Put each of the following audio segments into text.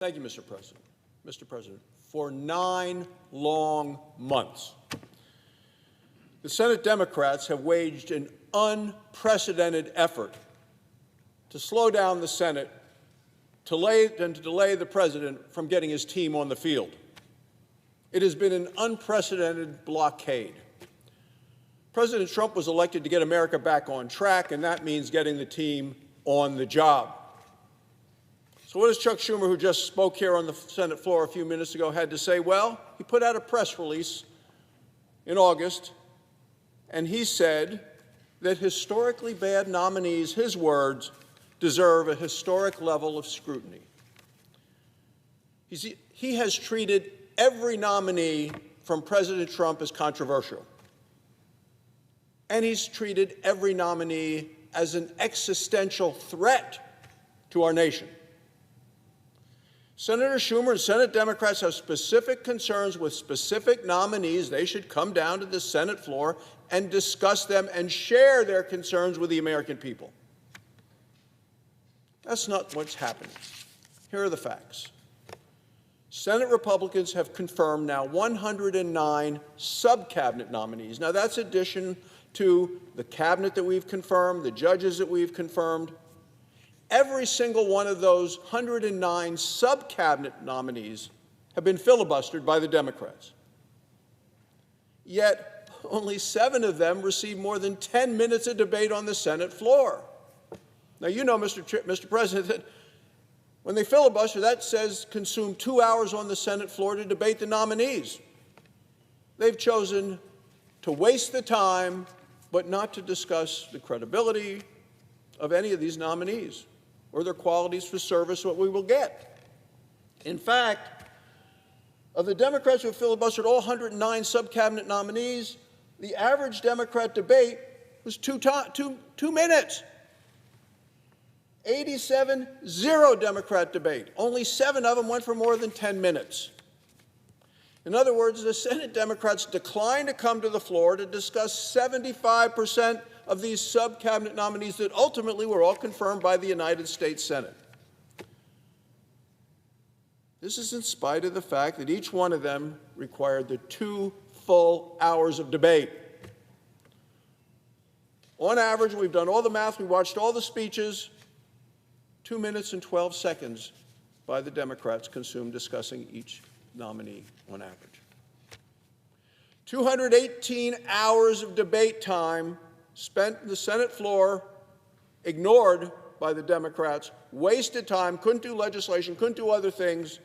Thank you, Mr. President. Mr. President, for 9 long months, the Senate Democrats have waged an unprecedented effort to slow down the Senate, to delay the President from getting his team on the field. It has been an unprecedented blockade. President Trump was elected to get America back on track, and that means getting the team on the job. So what does Chuck Schumer, who just spoke here on the Senate floor a few minutes ago, had to say? Well, he put out a press release in August, and he said that historically bad nominees, his words, deserve a historic level of scrutiny. He has treated every nominee from President Trump as controversial. And he's treated every nominee as an existential threat to our nation. Senator Schumer and Senate Democrats have specific concerns with specific nominees. They should come down to the Senate floor and discuss them and share their concerns with the American people. That's not what's happening. Here are the facts. Senate Republicans have confirmed now 109 sub-cabinet nominees. Now, that's addition to the cabinet that we've confirmed, the judges that we've confirmed. Every single one of those 109 sub-cabinet nominees have been filibustered by the Democrats. Yet, only 7 of them received more than 10 minutes of debate on the Senate floor. Now, you know, Mr. President, that when they filibuster, that says consume 2 hours on the Senate floor to debate the nominees. They've chosen to waste the time, but not to discuss the credibility of any of these nominees or their qualities for service, what we will get. In fact, of the Democrats who have filibustered all 109 sub-cabinet nominees, the average Democrat debate was 2 minutes. 87, 0 Democrat debate. Only 7 of them went for more than 10 minutes. In other words, the Senate Democrats declined to come to the floor to discuss 75% of these sub-cabinet nominees that ultimately were all confirmed by the United States Senate. This is in spite of the fact that each one of them required the 2 full hours of debate. On average, we've done all the math, we watched all the speeches, 2 minutes and 12 seconds by the Democrats consumed discussing each nominee on average. 218 hours of debate time spent in the Senate floor, ignored by the Democrats, wasted time, couldn't do legislation, couldn't do other things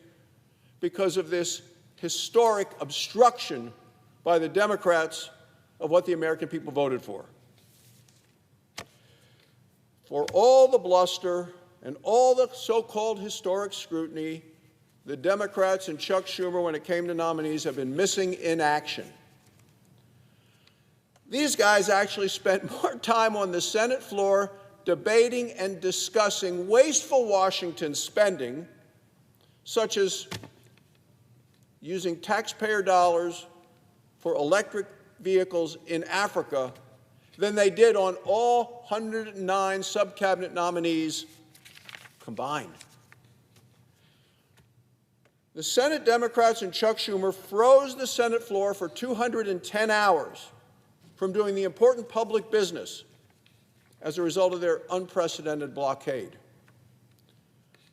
because of this historic obstruction by the Democrats of what the American people voted for. For all the bluster and all the so-called historic scrutiny, the Democrats and Chuck Schumer, when it came to nominees, have been missing in action. These guys actually spent more time on the Senate floor debating and discussing wasteful Washington spending, such as using taxpayer dollars for electric vehicles in Africa, than they did on all 109 sub-cabinet nominees combined. The Senate Democrats and Chuck Schumer froze the Senate floor for 210 hours from doing the important public business as a result of their unprecedented blockade.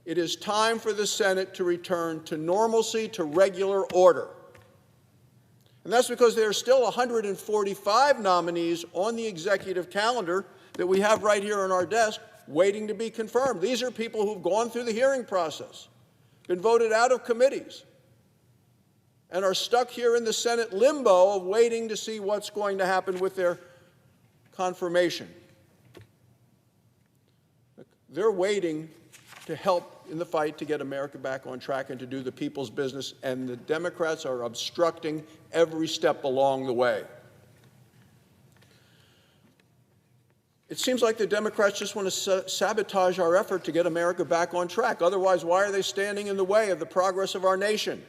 It is time for the Senate to return to normalcy, to regular order. And that's because there are still 145 nominees on the executive calendar that we have right here on our desk waiting to be confirmed. These are people who've gone through the hearing process, been voted out of committees, and are stuck here in the Senate limbo of waiting to see what's going to happen with their confirmation. They're waiting to help in the fight to get America back on track and to do the people's business, and the Democrats are obstructing every step along the way. It seems like the Democrats just want to sabotage our effort to get America back on track. Otherwise, why are they standing in the way of the progress of our nation?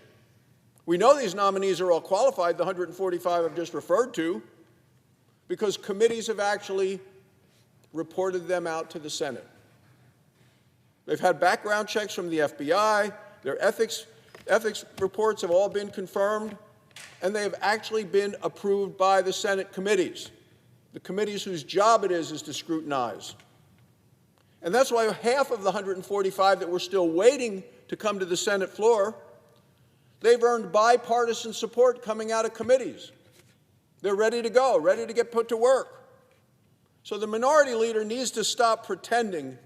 We know these nominees are all qualified, the 145 I've just referred to, because committees have actually reported them out to the Senate. They've had background checks from the FBI. Their ethics reports have all been confirmed, and they have actually been approved by the Senate committees, the committees whose job it is to scrutinize. And that's why half of the 145 that we're still waiting to come to the Senate floor, they've earned bipartisan support coming out of committees. They're ready to go, ready to get put to work. So the minority leader needs to stop pretending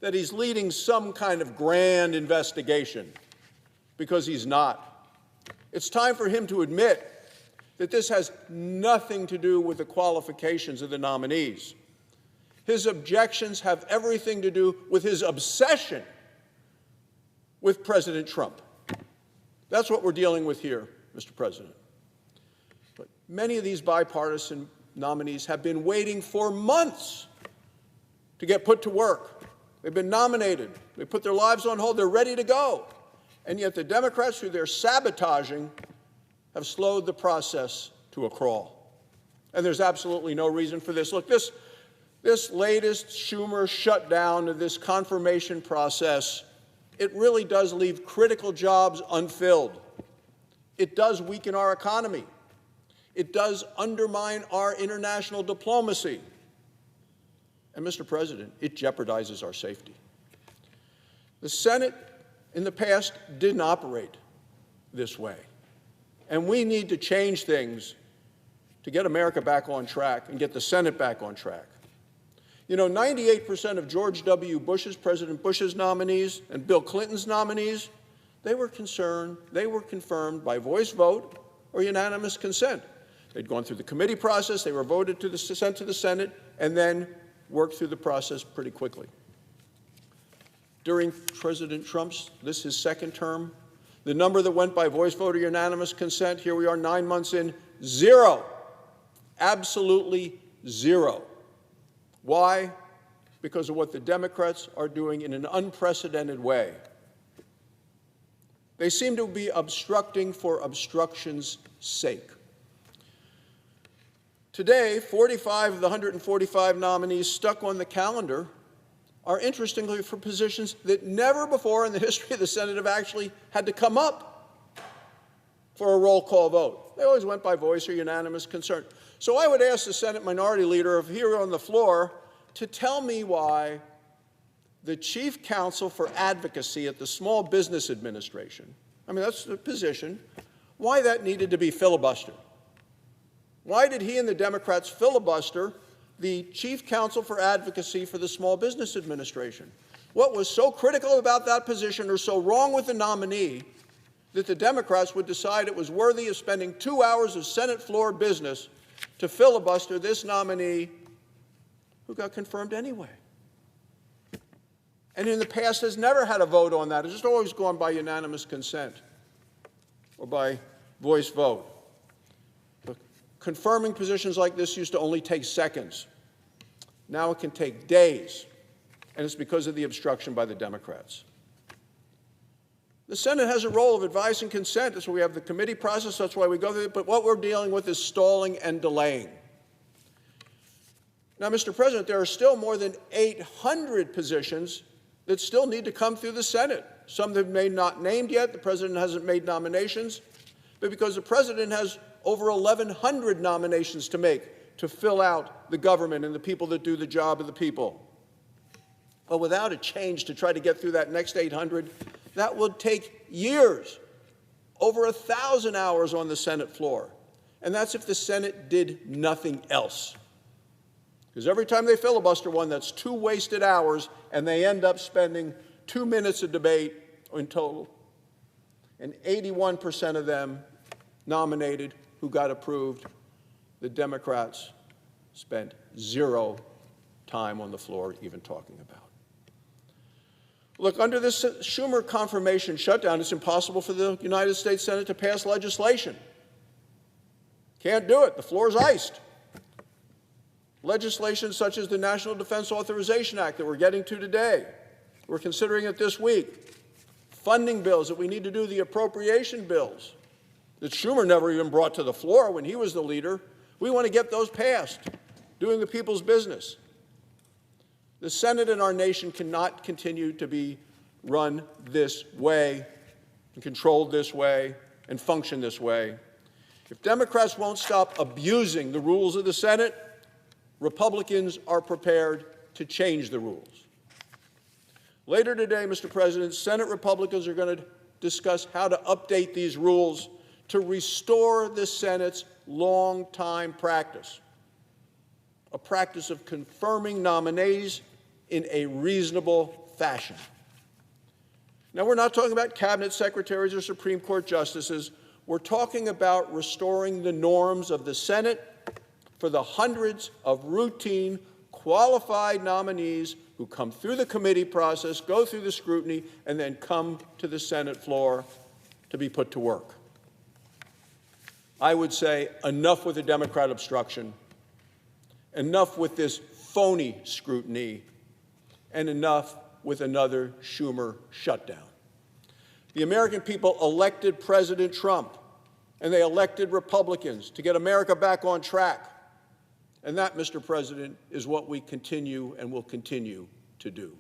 that he's leading some kind of grand investigation, because he's not. It's time for him to admit that this has nothing to do with the qualifications of the nominees. His objections have everything to do with his obsession with President Trump. That's what we're dealing with here, Mr. President. But many of these bipartisan nominees have been waiting for months to get put to work. They've been nominated. They put their lives on hold. They're ready to go. And yet the Democrats, through their sabotaging, have slowed the process to a crawl. And there's absolutely no reason for this. Look, this latest Schumer shutdown of this confirmation process, it really does leave critical jobs unfilled. It does weaken our economy. It does undermine our international diplomacy. And, Mr. President, it jeopardizes our safety. The Senate in the past didn't operate this way. And we need to change things to get America back on track and get the Senate back on track. You know, 98% of George W. Bush's, President Bush's nominees and Bill Clinton's nominees, they were confirmed by voice vote or unanimous consent. They'd gone through the committee process, they were sent to the Senate, and then worked through the process pretty quickly. During President Trump's, his second term, the number that went by voice vote or unanimous consent, here we are 9 months in, 0. Absolutely 0. Why? Because of what the Democrats are doing in an unprecedented way. They seem to be obstructing for obstruction's sake. Today, 45 of the 145 nominees stuck on the calendar are, interestingly, for positions that never before in the history of the Senate have actually had to come up for a roll call vote. They always went by voice or unanimous consent. So I would ask the Senate Minority Leader here on the floor to tell me why the Chief Counsel for Advocacy at the Small Business Administration, I mean, that's the position, why that needed to be filibustered. Why did he and the Democrats filibuster the Chief Counsel for Advocacy for the Small Business Administration? What was so critical about that position or so wrong with the nominee that the Democrats would decide it was worthy of spending 2 hours of Senate floor business to filibuster this nominee who got confirmed anyway? And in the past has never had a vote on that. It's just always gone by unanimous consent or by voice vote. Confirming positions like this used to only take seconds. Now it can take days, and it's because of the obstruction by the Democrats. The Senate has a role of advice and consent. That's why we have the committee process. That's why we go through it. But what we're dealing with is stalling and delaying. Now, Mr. President, there are still more than 800 positions that still need to come through the Senate. Some that may not named yet. The President hasn't made nominations. But because the President has over 1,100 nominations to make to fill out the government and the people that do the job of the people. Well, without a change to try to get through that next 800, that would take years, over 1,000 hours on the Senate floor. And that's if the Senate did nothing else. Because every time they filibuster one, that's 2 wasted hours, and they end up spending 2 minutes of debate in total. And 81% of them nominated who got approved, the Democrats spent 0 time on the floor even talking about. Look, under this Schumer confirmation shutdown, it's impossible for the United States Senate to pass legislation. Can't do it. The floor's iced. Legislation such as the National Defense Authorization Act that we're getting to today, we're considering it this week. Funding bills that we need to do, the appropriation bills that Schumer never even brought to the floor when he was the leader. We want to get those passed, doing the people's business. The Senate and our nation cannot continue to be run this way. and controlled this way and function this way. If Democrats won't stop abusing the rules of the Senate, Republicans are prepared to change the rules. Later today, Mr. President, Senate Republicans are going to discuss how to update these rules to restore the Senate's long-time practice, a practice of confirming nominees in a reasonable fashion. Now, we're not talking about cabinet secretaries or Supreme Court justices. We're talking about restoring the norms of the Senate for the hundreds of routine, qualified nominees who come through the committee process, go through the scrutiny, and then come to the Senate floor to be put to work. I would say enough with the Democrat obstruction, enough with this phony scrutiny, and enough with another Schumer shutdown. The American people elected President Trump, and they elected Republicans to get America back on track. And that, Mr. President, is what we continue and will continue to do.